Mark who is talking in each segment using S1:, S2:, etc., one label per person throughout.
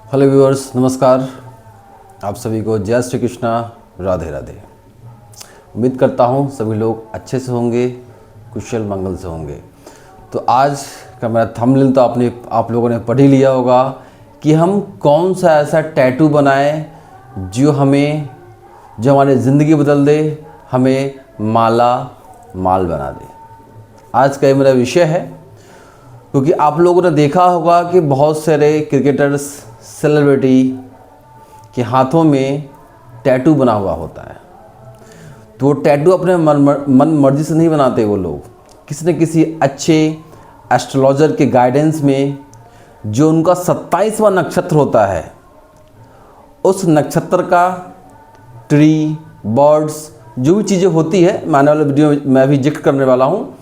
S1: Hello viewers, नमस्कार। आप सभी को जय श्री कृष्णा, राधे राधे। उम्मीद करता हूँ सभी लोग अच्छे से होंगे, कुशल मंगल से होंगे। तो आज का मेरा थंबनेल तो आप लोगों ने पढ़ ही लिया होगा कि हम कौन सा ऐसा टैटू बनाएं जो हमारी ज़िंदगी बदल दे, हमें माला माल बना दे। आज का ये मेरा विषय है, क्योंकि आप लोगों ने देखा होगा कि बहुत सारे क्रिकेटर्स, सेलिब्रिटी के हाथों में टैटू बना हुआ होता है। तो वो टैटू अपने मन मर्जी से नहीं बनाते। वो लोग किसी न किसी अच्छे एस्ट्रोलॉजर के गाइडेंस में, जो उनका 27वां नक्षत्र होता है, उस नक्षत्र का ट्री, बर्ड्स, जो भी चीज़ें होती है, मैं आने वाले वीडियो में मैं भी जिक्र करने वाला हूँ,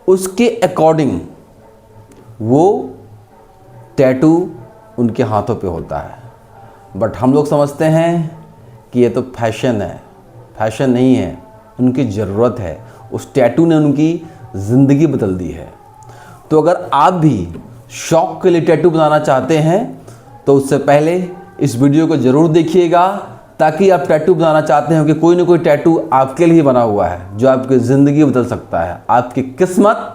S1: उसके अकॉर्डिंग वो टैटू उनके हाथों पे होता है। बट हम लोग समझते हैं कि ये तो फैशन है। फैशन नहीं है, उनकी ज़रूरत है। उस टैटू ने उनकी ज़िंदगी बदल दी है। तो अगर आप भी शौक के लिए टैटू बनाना चाहते हैं तो उससे पहले इस वीडियो को ज़रूर देखिएगा, ताकि आप टैटू बनाना चाहते हो कि कोई ना कोई टैटू आपके लिए बना हुआ है जो आपकी ज़िंदगी बदल सकता है, आपकी किस्मत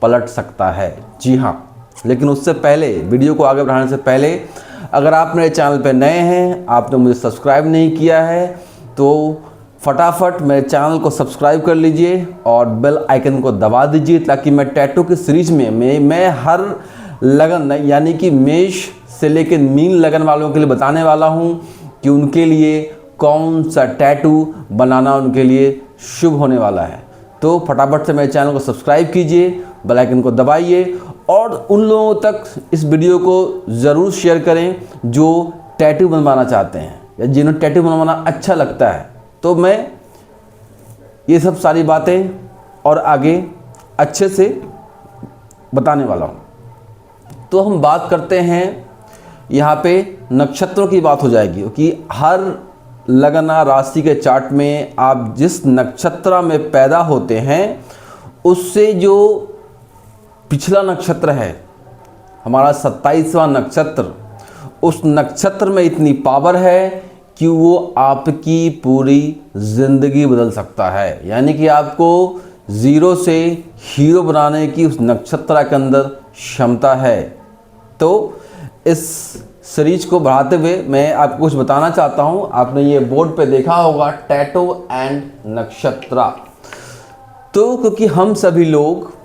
S1: पलट सकता है। जी हाँ, लेकिन उससे पहले, वीडियो को आगे बढ़ाने से पहले, अगर आप मेरे चैनल पर नए हैं, आपने मुझे सब्सक्राइब नहीं किया है, तो फटाफट मेरे चैनल को सब्सक्राइब कर लीजिए और बेल आइकन को दबा दीजिए, ताकि मैं टैटू की सीरीज में मैं हर लगन, यानी कि मेष से लेकर मीन लगन वालों के लिए बताने वाला हूं कि उनके लिए कौन सा टैटू बनाना उनके लिए शुभ होने वाला है। तो फटाफट से मेरे चैनल को सब्सक्राइब कीजिए, बेल आइकन को दबाइए और उन लोगों तक इस वीडियो को ज़रूर शेयर करें जो टैटू बनवाना चाहते हैं या जिन्हें टैटू बनवाना अच्छा लगता है। तो मैं ये सब सारी बातें और आगे अच्छे से बताने वाला हूँ। तो हम बात करते हैं, यहाँ पे नक्षत्रों की बात हो जाएगी, क्योंकि हर लगना राशि के चार्ट में आप जिस नक्षत्र में पैदा होते हैं, उससे जो पिछला नक्षत्र है, हमारा 27वां नक्षत्र, उस नक्षत्र में इतनी पावर है कि वो आपकी पूरी ज़िंदगी बदल सकता है। यानी कि आपको ज़ीरो से हीरो बनाने की उस नक्षत्र के अंदर क्षमता है। तो इस सीरीज को बढ़ाते हुए मैं आपको कुछ बताना चाहता हूँ। आपने ये बोर्ड पे देखा होगा, टैटू एंड नक्षत्र। तो क्योंकि हम सभी लोग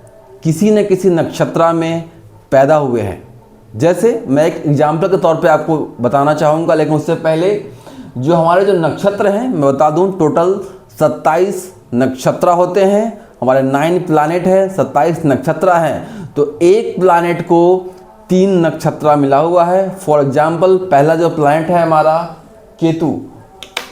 S1: किसी न किसी नक्षत्र में पैदा हुए हैं। जैसे मैं एक एग्जाम्पल के तौर पे आपको बताना चाहूँगा, लेकिन उससे पहले जो हमारे जो नक्षत्र हैं मैं बता दूँ, टोटल 27 नक्षत्र होते हैं। हमारे 9 प्लैनेट है, 27 नक्षत्र हैं। तो एक प्लैनेट को 3 नक्षत्र मिला हुआ है। फॉर एग्जाम्पल, पहला जो प्लैनेट है हमारा केतु,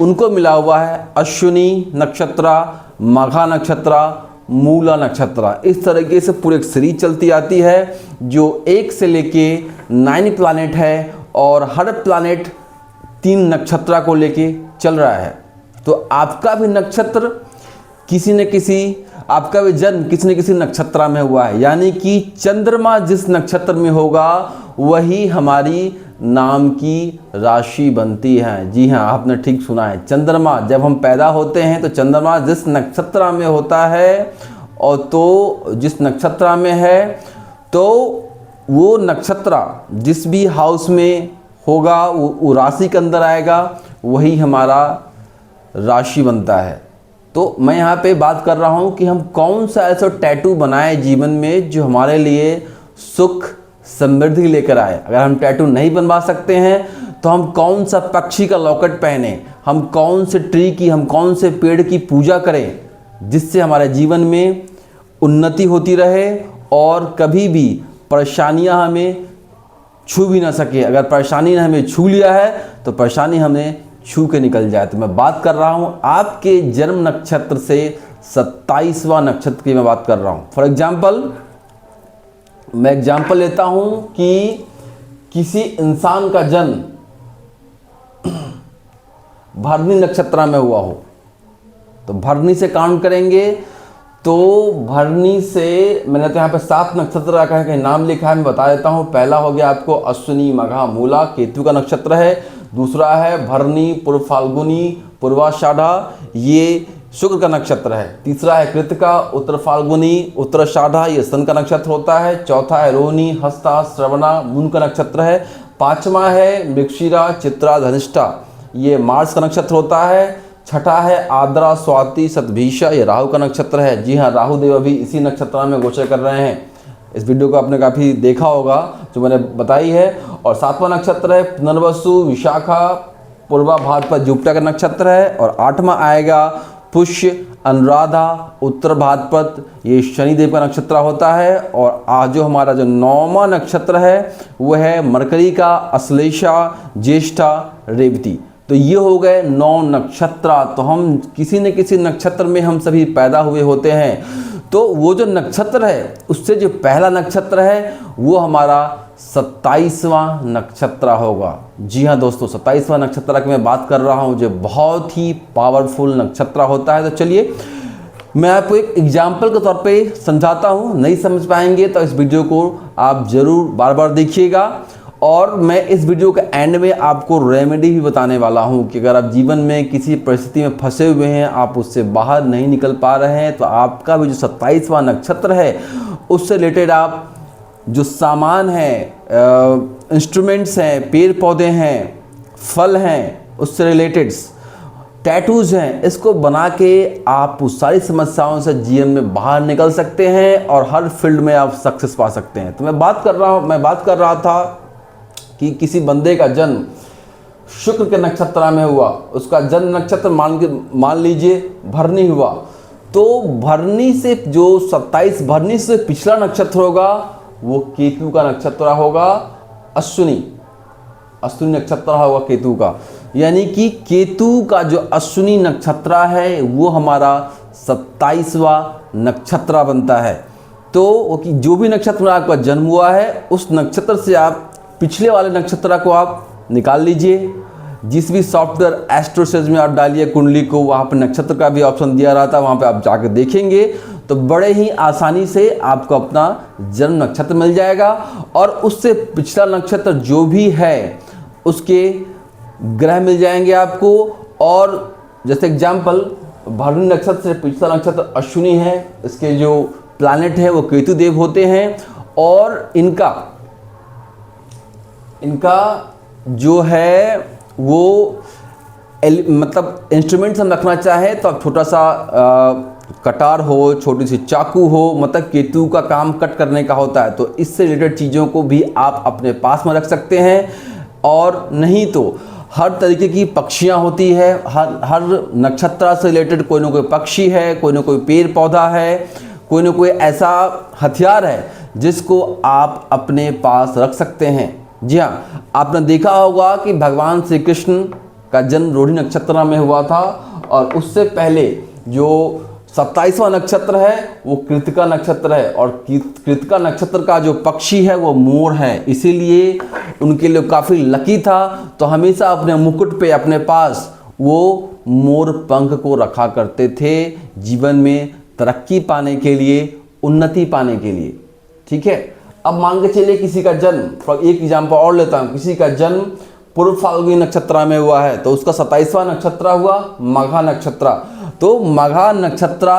S1: उनको मिला हुआ है अश्विनी नक्षत्र, मघा नक्षत्र, मूला नक्षत्र। इस तरीके से पूरी एक सीरीज चलती आती है जो 1 से लेके 9 प्लैनेट है, और हर प्लैनेट 3 नक्षत्र को लेके चल रहा है। तो आपका भी नक्षत्र किसी न किसी, आपका भी जन्म किसी न किसी नक्षत्र में हुआ है। यानी कि चंद्रमा जिस नक्षत्र में होगा वही हमारी नाम की राशि बनती है। जी हाँ, आपने ठीक सुना है। चंद्रमा, जब हम पैदा होते हैं तो चंद्रमा जिस नक्षत्र में होता है, और तो जिस नक्षत्र में है, तो वो नक्षत्र जिस भी हाउस में होगा, वो राशि के अंदर आएगा, वही हमारा राशि बनता है। तो मैं यहाँ पे बात कर रहा हूँ कि हम कौन सा ऐसा टैटू बनाएं जीवन में जो हमारे लिए सुख समृद्धि लेकर आए। अगर हम टैटू नहीं बनवा सकते हैं तो हम कौन सा पक्षी का लॉकेट पहने, हम कौन से ट्री की, हम कौन से पेड़ की पूजा करें, जिससे हमारे जीवन में उन्नति होती रहे और कभी भी परेशानियां हमें छू भी ना सके। अगर परेशानी ने हमें छू लिया है तो परेशानी हमें छू के निकल जाए। तो मैं बात कर रहा हूँ आपके जन्म नक्षत्र से 27वां नक्षत्र की मैं बात कर रहा हूँ। फॉर एग्जाम्पल, मैं एग्जाम्पल लेता हूं कि किसी इंसान का जन्म भरणी नक्षत्र में हुआ हो, तो भरणी से काउंट करेंगे तो भरनी से मैंने तो यहाँ पे 7 नक्षत्र का कहीं नाम लिखा है, मैं बता देता हूँ। पहला हो गया आपको अश्विनी, मघा, मूला, केतु का नक्षत्र है। दूसरा है भरनी, पूर्व फाल्गुनी, पूर्वाषाढ़ा, ये शुक्र का नक्षत्र है। तीसरा है कृतिका, उत्तर फाल्गुनी, उत्तराषाढ़ा, ये सन का नक्षत्र होता है। चौथा है रोहिणी, हस्ता, श्रवणा, मून का नक्षत्र है। पांचवा है मृगशिरा, चित्रा, धनिष्ठा, ये मार्च का नक्षत्र होता है। छठा है आद्रा, स्वाति, शतभिषा, ये राहु का नक्षत्र है। जी हाँ, राहु देव अभी इसी नक्षत्र में गोचर कर रहे हैं। इस वीडियो को आपने काफ़ी देखा होगा जो मैंने बताई है। और 7वां नक्षत्र है पुनर्वसु, विशाखा, पूर्वा भाद्रपद, जुपिटर का नक्षत्र है। और 8वां आएगा पुष्य, अनुराधा, उत्तर भाद्रपद, ये शनिदेव का नक्षत्र होता है। और आज जो हमारा जो 9वां नक्षत्र है वो है मरकरी का, अश्लेषा, ज्येष्ठा, रेवती। तो ये हो गए 9 नक्षत्र। तो हम किसी न किसी नक्षत्र में हम सभी पैदा हुए होते हैं। तो वो जो नक्षत्र है उससे जो पहला नक्षत्र है वो हमारा 27वां नक्षत्र होगा। जी हाँ दोस्तों, 27वां नक्षत्र की मैं बात कर रहा हूँ जो बहुत ही पावरफुल नक्षत्र होता है। तो चलिए मैं आपको एक एग्जाम्पल के तौर पे समझाता हूँ। नहीं समझ पाएंगे तो इस वीडियो को आप ज़रूर बार बार देखिएगा। और मैं इस वीडियो के एंड में आपको रेमेडी भी बताने वाला हूं कि अगर आप जीवन में किसी परिस्थिति में फंसे हुए हैं, आप उससे बाहर नहीं निकल पा रहे हैं, तो आपका भी जो 27वां नक्षत्र है उससे रिलेटेड आप जो सामान है, इंस्ट्रूमेंट्स हैं, पेड़ पौधे हैं, फल हैं, उससे रिलेटेड टैटूज हैं, इसको बना के आप उस सारी समस्याओं से जीवन में बाहर निकल सकते हैं और हर फील्ड में आप सक्सेस पा सकते हैं। तो मैं बात कर रहा था कि किसी बंदे का जन्म शुक्र के नक्षत्र में हुआ, उसका जन्म नक्षत्र मान लीजिए भरनी हुआ। तो भरनी से जो 27 भरनी से पिछला नक्षत्र होगा वो केतु का नक्षत्र होगा, अश्विनी नक्षत्र होगा केतु का। यानी कि केतु का जो अश्विनी नक्षत्र है वो हमारा 27वां नक्षत्र बनता है। तो जो भी नक्षत्र में आपका जन्म हुआ है उस नक्षत्र से आप पिछले वाले नक्षत्र को आप निकाल लीजिए। जिस भी सॉफ्टवेयर एस्ट्रोसेज में आप डालिए कुंडली को, वहाँ पर नक्षत्र का भी ऑप्शन दिया रहता है, वहाँ पे आप जाकर देखेंगे तो बड़े ही आसानी से आपको अपना जन्म नक्षत्र मिल जाएगा। और उससे पिछला नक्षत्र जो भी है उसके ग्रह मिल जाएंगे आपको। और जैसे एग्जाम्पल भरनी नक्षत्र से पिछला नक्षत्र अश्विनी है, इसके जो प्लैनेट है वो केतु देव होते हैं। और इनका जो है वो मतलब इंस्ट्रूमेंट्स हम रखना चाहे तो आप छोटा सा कटार हो, छोटी सी चाकू हो, मतलब केतु का काम कट करने का होता है। तो इससे रिलेटेड चीज़ों को भी आप अपने पास में रख सकते हैं। और नहीं तो हर तरीके की पक्षियाँ होती है, हर नक्षत्र से रिलेटेड कोई ना कोई पक्षी है, कोई ना कोई पेड़ पौधा है, कोई ना कोई ऐसा हथियार है जिसको आप अपने पास रख सकते हैं। जी हाँ, आपने देखा होगा कि भगवान श्री कृष्ण का जन्म रोहिणी नक्षत्र में हुआ था। और उससे पहले जो 27वां नक्षत्र है वो कृतिका नक्षत्र है। और कृतिका नक्षत्र का जो पक्षी है वो मोर है, इसीलिए उनके लिए काफ़ी लकी था। तो हमेशा अपने मुकुट पे अपने पास वो मोर पंख को रखा करते थे जीवन में तरक्की पाने के लिए, उन्नति पाने के लिए। ठीक है, अब मान के चलिए किसी का जन्म, एक एग्जाम्पल और लेता हूँ, किसी का जन्म पूर्व फाल्गुनी नक्षत्र में हुआ है तो उसका 27वां नक्षत्र हुआ मघा नक्षत्र। तो मघा नक्षत्र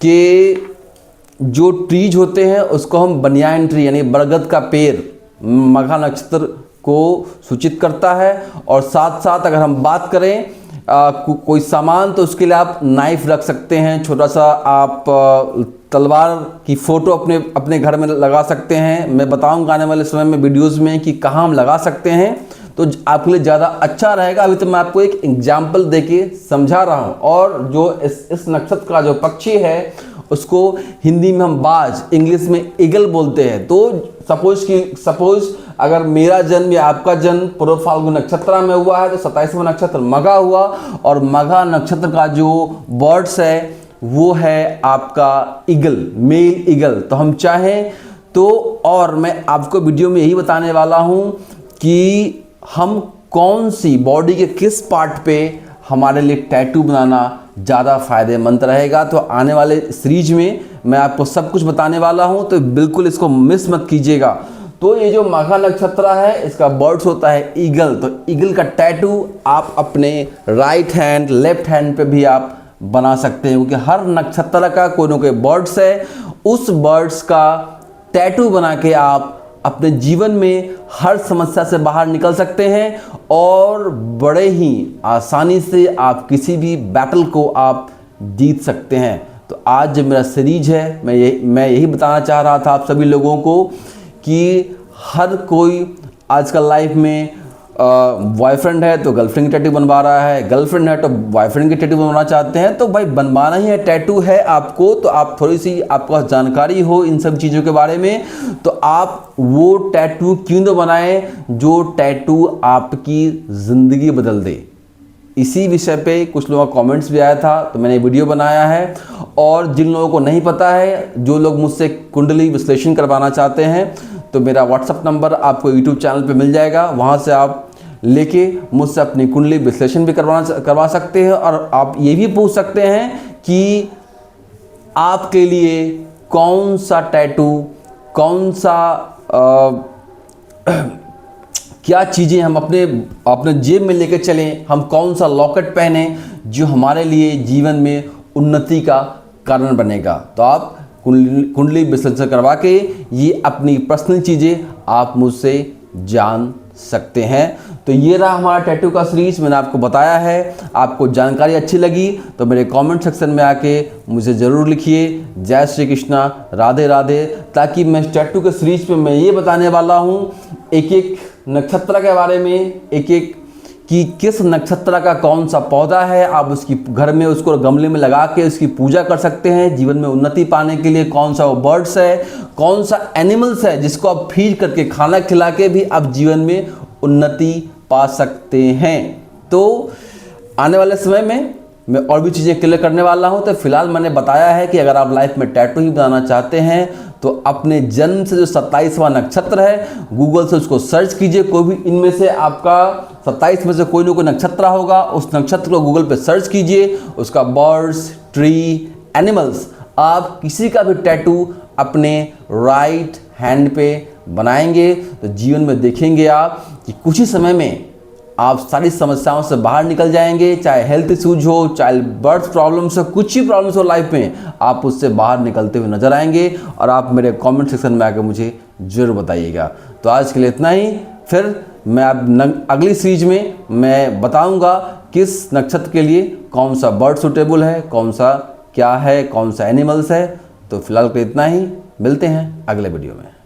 S1: के जो ट्रीज होते हैं उसको हम बनियान ट्री यानी बरगद का पेड़ मघा नक्षत्र को सूचित करता है। और साथ साथ अगर हम बात करें कोई सामान तो उसके लिए आप नाइफ रख सकते हैं, छोटा सा आप तलवार की फ़ोटो अपने घर में लगा सकते हैं। मैं बताऊंगा आने वाले समय में वीडियोस में कि कहाँ हम लगा सकते हैं तो आपके लिए ज़्यादा अच्छा रहेगा। अभी तो मैं आपको एक एग्जाम्पल देके समझा रहा हूँ। और जो इस नक्षत्र का जो पक्षी है उसको हिंदी में हम बाज, इंग्लिश में ईगल बोलते हैं। तो सपोज अगर मेरा जन्म या आपका जन्म पूर्व फाल्गुन नक्षत्र में हुआ है तो 27वां नक्षत्र मघा हुआ। और मघा नक्षत्र का जो बर्ड्स है वो है आपका ईगल, मेल ईगल। तो हम चाहें तो, और मैं आपको वीडियो में यही बताने वाला हूँ कि हम कौन सी बॉडी के किस पार्ट पे हमारे लिए टैटू बनाना ज़्यादा फ़ायदेमंद रहेगा। तो आने वाले सीरीज में मैं आपको सब कुछ बताने वाला हूँ, तो बिल्कुल इसको मिस मत कीजिएगा। तो ये जो मघा नक्षत्र है, इसका बर्ड्स होता है ईगल। तो ईगल का टैटू आप अपने राइट हैंड, लेफ्ट हैंड पे भी आप बना सकते हैं, क्योंकि हर नक्षत्र का कोई ना कोई बर्ड्स है। उस बर्ड्स का टैटू बना के आप अपने जीवन में हर समस्या से बाहर निकल सकते हैं और बड़े ही आसानी से आप किसी भी बैटल को आप जीत सकते हैं। तो आज जो मेरा सीरीज है, मैं यही बताना चाह रहा था आप सभी लोगों को कि हर कोई आजकल लाइफ में बॉयफ्रेंड है तो गर्लफ्रेंड की टैटू बनवा रहा है, गर्लफ्रेंड है तो बॉयफ्रेंड की टैटू बनवाना चाहते हैं। तो भाई बनवाना ही है, टैटू है आपको, तो आप थोड़ी सी आपको जानकारी हो इन सब चीज़ों के बारे में, तो आप वो टैटू क्यों न बनाएं जो टैटू आपकी ज़िंदगी बदल दे। इसी विषय पे कुछ लोगों का कमेंट्स भी आया था, तो मैंने वीडियो बनाया है। और जिन लोगों को नहीं पता है, जो लोग मुझसे कुंडली विश्लेषण करवाना चाहते हैं, तो मेरा व्हाट्सअप नंबर आपको यूट्यूब चैनल पे मिल जाएगा। वहाँ से आप लेके मुझसे अपनी कुंडली विश्लेषण भी करवा सकते हैं। और आप ये भी पूछ सकते हैं कि आपके लिए कौन सा टैटू, कौन सा क्या चीज़ें हम अपने जेब में लेके चलें, हम कौन सा लॉकेट पहने जो हमारे लिए जीवन में उन्नति का कारण बनेगा। तो आप कुंडली विश्लेषण करवा के ये अपनी पर्सनल चीज़ें आप मुझसे जान सकते हैं। तो ये रहा हमारा टैटू का सीरीज, मैंने आपको बताया है। आपको जानकारी अच्छी लगी तो मेरे कमेंट सेक्शन में आके मुझे ज़रूर लिखिए जय श्री कृष्णा, राधे राधे, ताकि मैं टैटू के सीरीज में मैं ये बताने वाला हूँ एक एक नक्षत्र के बारे में, एक एक कि किस नक्षत्र का कौन सा पौधा है, आप उसकी घर में उसको गमले में लगा के उसकी पूजा कर सकते हैं। जीवन में उन्नति पाने के लिए कौन सा वो बर्ड्स है, कौन सा एनिमल्स है जिसको आप फीड करके, खाना खिला के भी आप जीवन में उन्नति पा सकते हैं। तो आने वाले समय में मैं और भी चीज़ें क्लियर करने वाला हूं। तो फिलहाल मैंने बताया है कि अगर आप लाइफ में टैटू ही बनाना चाहते हैं तो अपने जन्म से जो 27वां नक्षत्र है, गूगल से उसको सर्च कीजिए। कोई भी इनमें से आपका 27 में से कोई ना कोई नक्षत्र होगा, उस नक्षत्र को गूगल पे सर्च कीजिए, उसका बर्ड्स, ट्री, एनिमल्स, आप किसी का भी टैटू अपने राइट हैंड पे बनाएंगे तो जीवन में देखेंगे आप कि कुछ ही समय में आप सारी समस्याओं से बाहर निकल जाएंगे। चाहे हेल्थ इश्यूज हो, चाहे बर्थ प्रॉब्लम्स हो, कुछ ही प्रॉब्लम्स हो लाइफ में, आप उससे बाहर निकलते हुए नजर आएंगे। और आप मेरे कमेंट सेक्शन में आकर मुझे ज़रूर बताइएगा। तो आज के लिए इतना ही। फिर मैं अब अगली सीरीज में मैं बताऊंगा किस नक्षत्र के लिए कौन सा बर्ड सूटेबल है, कौन सा क्या है, कौन सा एनिमल्स है। तो फिलहाल के लिए इतना ही, मिलते हैं अगले वीडियो में।